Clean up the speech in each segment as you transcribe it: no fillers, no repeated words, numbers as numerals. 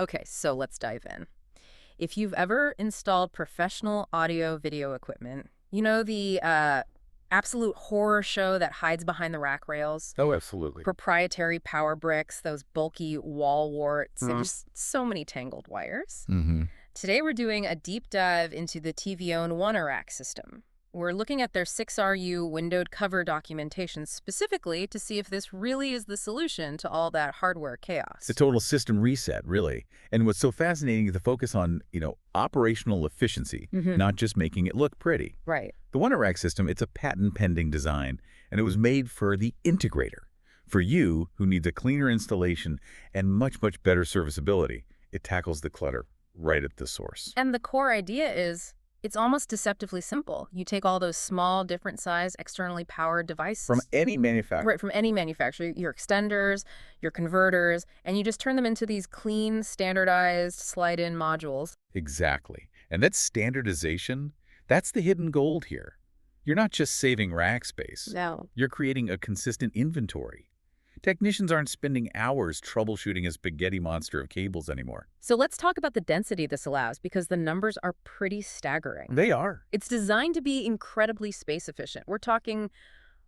Okay, so let's dive in. If you've ever installed professional audio video equipment, you know the absolute horror show that hides behind the rack rails, Oh, absolutely. proprietary power bricks, those bulky wall warts, and Mm. just so many tangled wires. hmm Today we're doing a deep dive into the tvONE 1RK system. We're looking at their 6RU windowed cover documentation specifically to see if this really is the solution to all that hardware It's a chaos. total system reset, really. And what's so fascinating is the focus on, operational efficiency, Hmm. not just making it look pretty. Right. The ONErack system, it's a patent-pending design, and it was made for the integrator. For you, who needs a cleaner installation and much, much better serviceability, it tackles the clutter right at the source. And the core idea is it's almost deceptively simple. You take all those small, different size, externally powered From devices, any manufacturer. right, from any manufacturer, your extenders, your converters, and you just turn them into these clean, standardized slide-in modules. Exactly. And that standardization, that's the hidden gold here. You're not just saving rack space. No. You're creating a consistent inventory. Technicians aren't spending hours troubleshooting a spaghetti monster of cables anymore. So let's talk about the density this allows because the numbers are pretty staggering. They are. It's designed to be incredibly space efficient. We're talking,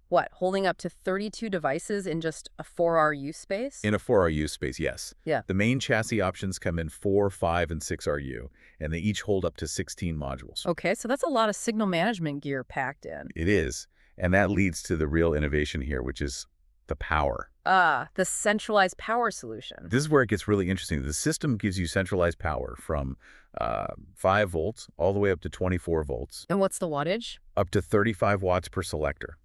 what, holding up to 32 devices in just a 4RU space? In a 4RU space, yes. Yeah. The main chassis options come in 4, 5, and 6RU, and they each hold up to 16 modules. Okay, so that's a lot of signal management gear packed in. It is. And that leads to the real innovation here, which is the power. The centralized power solution. This is where it gets really interesting. The system gives you centralized power from 5 volts all the way up to 24 volts, And what's the wattage? up to 35 watts per selector.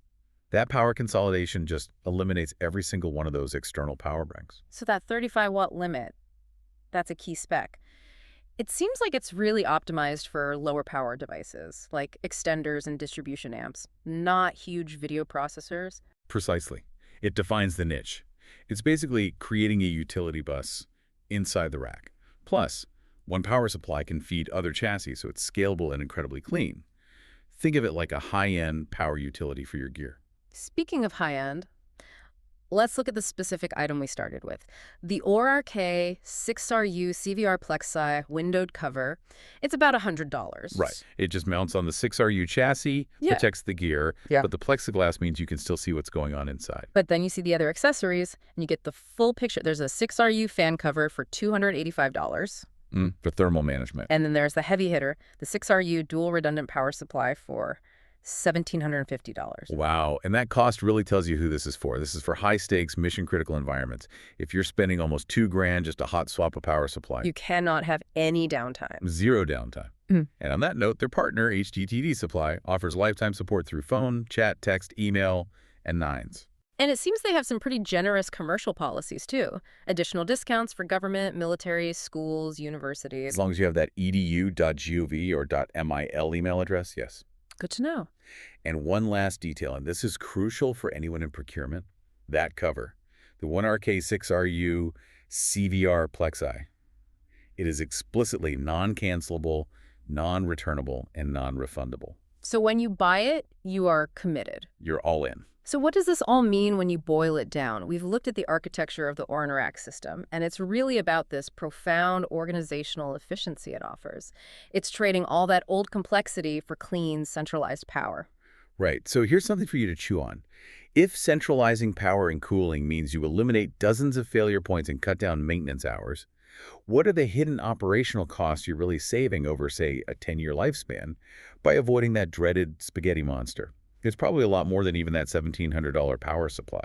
That power consolidation just eliminates every single one of those external power banks. So that 35-watt limit, that's a key spec. It seems like it's really optimized for lower power devices, like extenders and distribution amps, not huge video processors. Precisely. It defines the niche. It's basically creating a utility bus inside the rack. Plus, one power supply can feed other chassis, so it's scalable and incredibly clean. Think of it like a high-end power utility for your gear. Speaking of high-end, let's look at the specific item we started with. The 1RK-6RU-CVR-PLEXI windowed cover. It's about $100. Right. It just mounts on the 6RU chassis, Yeah. protects the gear, Yeah. but the plexiglass means you can still see what's going on inside. But then you see the other accessories, and you get the full picture. There's a 6RU fan cover for $285. For thermal management. And then there's the heavy hitter, the 6RU dual redundant power supply for $1,750. Wow. And that cost really tells you who this is for. This is for high-stakes, mission-critical environments. If you're spending almost $2,000 just a hot swap of power supply, You cannot have any downtime. zero downtime. Mm. And on that note, their partner, HDTD Supply, offers lifetime support through phone, chat, text, email, and nines. And it seems they have some pretty generous commercial policies, too. Additional discounts for government, military, schools, universities. As long as you have that edu.gov or .mil email address, yes. Good to know. And one last detail, and this is crucial for anyone in procurement, that cover, the 1RK-6RU-CVR-PLEXI. It is explicitly non-cancelable, non-returnable, and non-refundable. So when you buy it, you are committed. You're all in. So what does this all mean when you boil it down? We've looked at the architecture of the ONErack system, and it's really about this profound organizational efficiency it offers. It's trading all that old complexity for clean, centralized power. Right, so here's something for you to chew on. If centralizing power and cooling means you eliminate dozens of failure points and cut down maintenance hours, what are the hidden operational costs you're really saving over, say, a 10-year lifespan by avoiding that dreaded spaghetti monster? It's probably a lot more than even that $1,700 power supply.